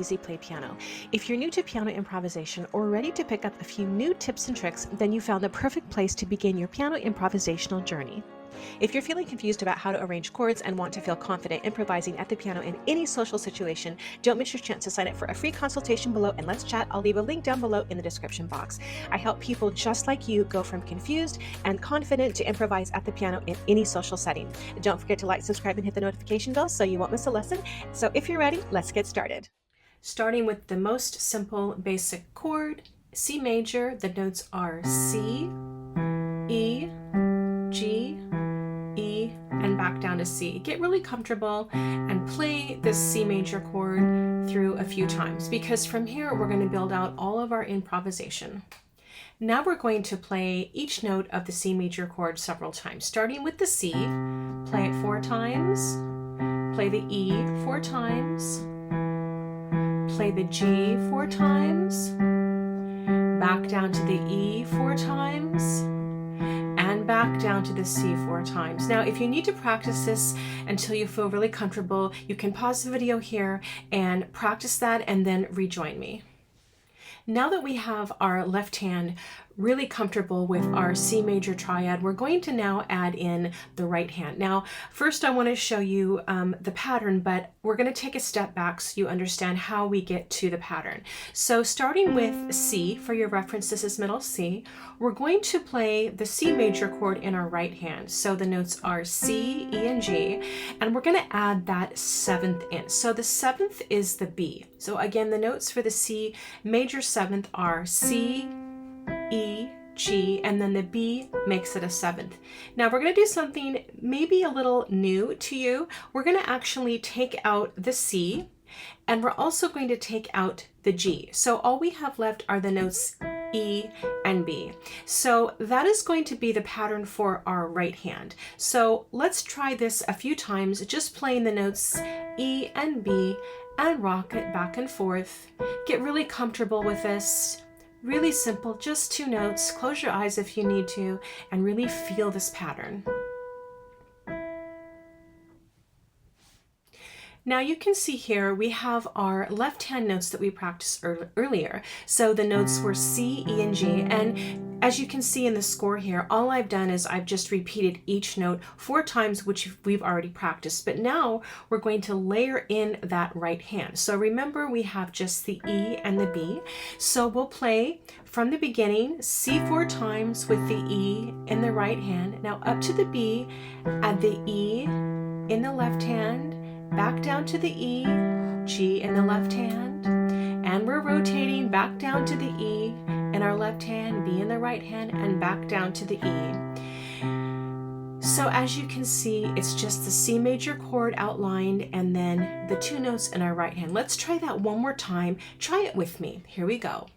Easy Play Piano. If you're new to piano improvisation or ready to pick up a few new tips and tricks, then you found the perfect place to begin your piano improvisational journey. If you're feeling confused about how to arrange chords and want to feel confident improvising at the piano in any social situation, don't miss your chance to sign up for a free consultation below and let's chat. I'll leave a link down below in the description box. I help people just like you go from confused and confident to improvise at the piano in any social setting. Don't forget to like, subscribe, and hit the notification bell so you won't miss a lesson. So if you're ready, let's get started. Starting with the most simple basic chord, C major, the notes are C, E, G, E, and back down to C. Get really comfortable and play this C major chord through a few times, because from here we're going to build out all of our improvisation. Now we're going to play each note of the C major chord several times, starting with the C. Play it 4 times, play the E 4 times, play the G 4 times, back down to the E 4 times, and back down to the C 4 times. Now, if you need to practice this until you feel really comfortable, you can pause the video here and practice that and then rejoin me. Now that we have our left hand really comfortable with our C major triad, we're going to now add in the right hand. Now, first I want to show you the pattern, but we're going to take a step back so you understand how we get to the pattern. So starting with C, for your reference, this is middle C, we're going to play the C major chord in our right hand. So the notes are C, E, and G, and we're going to add that 7th in. So the 7th is the B. So again, the notes for the C major 7th are C, E, G, and then the B makes it a 7th. Now we're going to do something maybe a little new to you. We're going to actually take out the C, and we're also going to take out the G. So all we have left are the notes E and B. So that is going to be the pattern for our right hand. So let's try this a few times, just playing the notes E and B and rock it back and forth. Get really comfortable with this. Really simple, just 2 notes. Close your eyes if you need to, and really feel this pattern. Now you can see here we have our left hand notes that we practiced earlier. So the notes were C, E, and G, and as you can see in the score here, all I've done is I've just repeated each note 4 times, which we've already practiced. But now we're going to layer in that right hand. So remember, we have just the E and the B. So we'll play from the beginning, C 4 times with the E in the right hand. Now up to the B, add the E in the left hand, back down to the E, G in the left hand, and we're rotating back down to the E in our left hand, B in the right hand, and back down to the E. So as you can see, it's just the C major chord outlined and then the 2 notes in our right hand. Let's try that one more time. Try it with me. Here we go.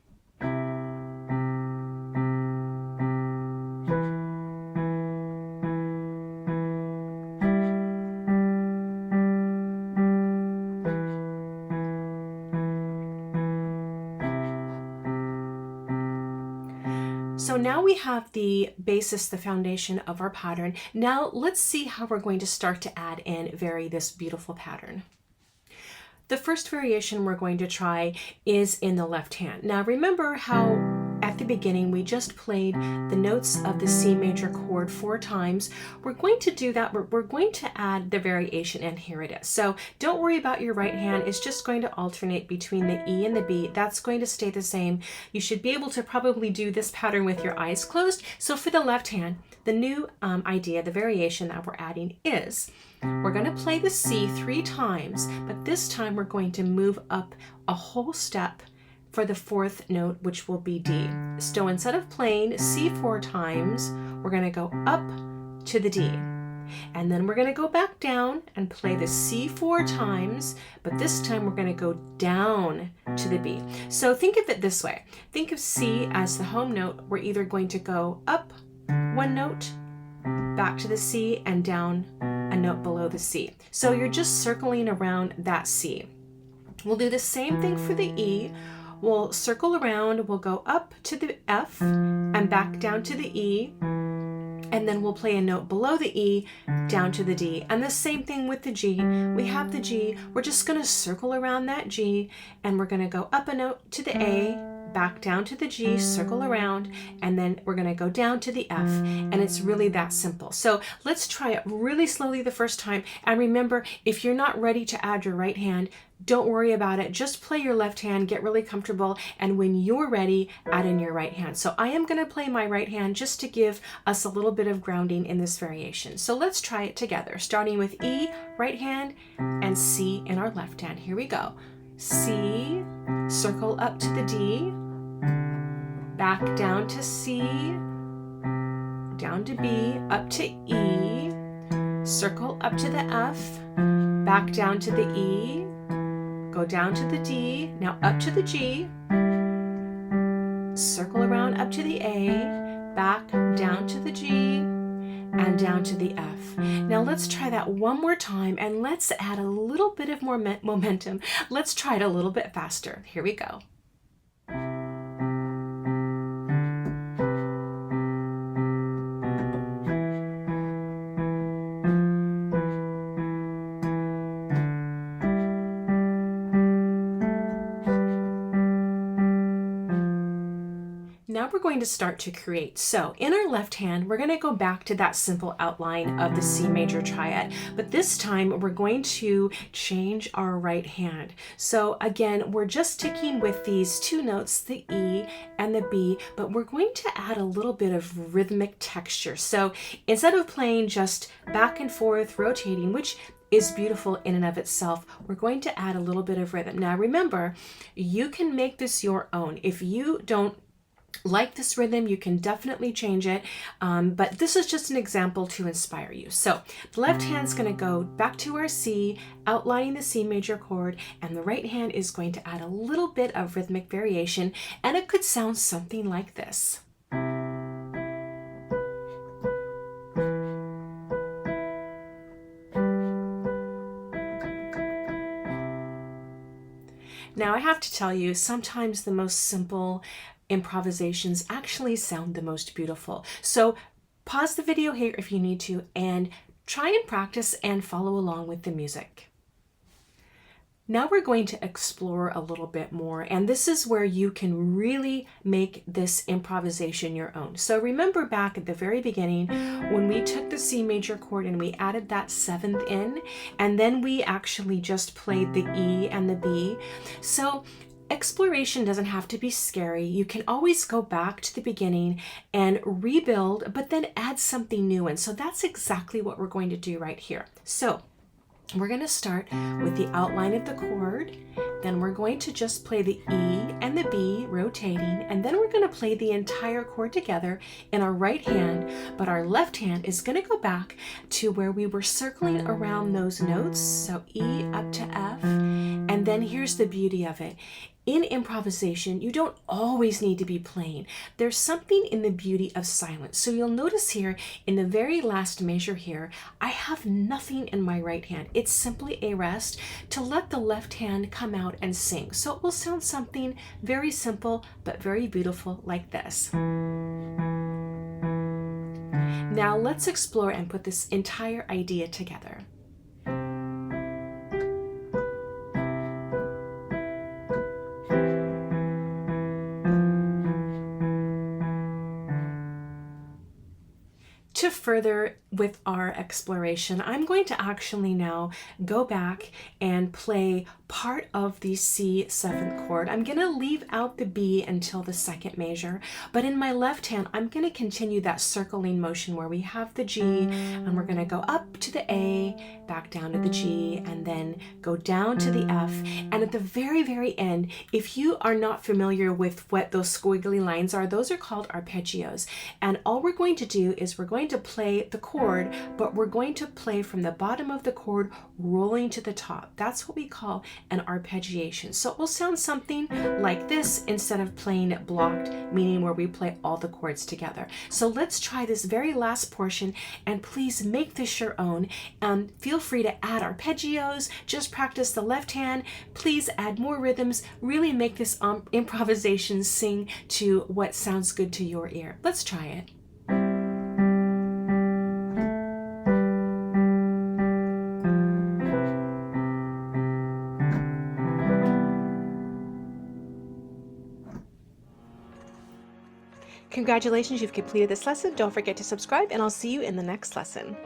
So now we have the basis, the foundation of our pattern. Now let's see how we're going to start to add and vary this beautiful pattern. The first variation we're going to try is in the left hand. Now remember how at the beginning we just played the notes of the C major chord 4 times. We're going to do that, but we're going to add the variation, and here it is. So don't worry about your right hand. It's just going to alternate between the E and the B. That's going to stay the same. You should be able to probably do this pattern with your eyes closed. So for the left hand, the new idea, the variation that we're adding is we're going to play the C 3 times, but this time we're going to move up a whole step for the 4th note, which will be D. So instead of playing C 4 times, we're going to go up to the D. And then we're going to go back down and play the C 4 times, but this time we're going to go down to the B. So think of it this way. Think of C as the home note. We're either going to go up 1 note, back to the C, and down a note below the C. So you're just circling around that C. We'll do the same thing for the E. We'll circle around, we'll go up to the F and back down to the E, and then we'll play a note below the E down to the D. And the same thing with the G. We have the G, we're just going to circle around that G, and we're going to go up a note to the A, back down to the G, circle around, and then we're going to go down to the F, and it's really that simple. So let's try it really slowly the first time, and remember, if you're not ready to add your right hand, don't worry about it. Just play your left hand, get really comfortable, and when you're ready, add in your right hand. So I am going to play my right hand just to give us a little bit of grounding in this variation. So let's try it together, starting with E, right hand, and C in our left hand. Here we go. C, circle up to the D, back down to C, down to B, up to E, circle up to the F, back down to the E, go down to the D, now up to the G, circle around up to the A, back down to the G, and down to the F. Now let's try that one more time, and let's add a little bit of more momentum. Let's try it a little bit faster. Here we go. Now we're going to start to create. So in our left hand, we're going to go back to that simple outline of the C major triad, but this time we're going to change our right hand. So again, we're just sticking with these two notes, the E and the B, but we're going to add a little bit of rhythmic texture. So instead of playing just back and forth, rotating, which is beautiful in and of itself, we're going to add a little bit of rhythm. Now remember, you can make this your own. If you don't like this rhythm, you can definitely change it, but this is just an example to inspire you. So the left hand's going to go back to our C, outlining the C major chord, and the right hand is going to add a little bit of rhythmic variation, and it could sound something like this. Now I have to tell you, sometimes the most simple improvisations actually sound the most beautiful. So pause the video here if you need to, and try and practice and follow along with the music. Now we're going to explore a little bit more, and this is where you can really make this improvisation your own. So remember back at the very beginning when we took the C major chord and we added that seventh in, and then we actually just played the E and the B. So exploration doesn't have to be scary. You can always go back to the beginning and rebuild, but then add something new in. So that's exactly what we're going to do right here. So we're going to start with the outline of the chord, then we're going to just play the E and the B rotating, and then we're going to play the entire chord together in our right hand, but our left hand is going to go back to where we were circling around those notes, so E up to F, and then here's the beauty of it. In improvisation, you don't always need to be playing. There's something in the beauty of silence. So you'll notice here in the very last measure here, I have nothing in my right hand. It's simply a rest to let the left hand come out and sing. So it will sound something very simple but very beautiful like this. Now let's explore and put this entire idea together. To further with our exploration, I'm going to actually now go back and play part of the C seventh chord. I'm going to leave out the B until the second measure, but in my left hand, I'm going to continue that circling motion where we have the G, and we're going to go up to the A, back down to the G, and then go down to the F. And at the very, very end, if you are not familiar with what those squiggly lines are, those are called arpeggios. And all we're going to do is we're going to play the chord, but we're going to play from the bottom of the chord rolling to the top. That's what we call an arpeggiation. So it will sound something like this instead of playing it blocked, meaning where we play all the chords together. So let's try this very last portion, and please make this your own. Feel free to add arpeggios, just practice the left hand, please add more rhythms, really make this improvisation sing to what sounds good to your ear. Let's try it. Congratulations, you've completed this lesson. Don't forget to subscribe, and I'll see you in the next lesson.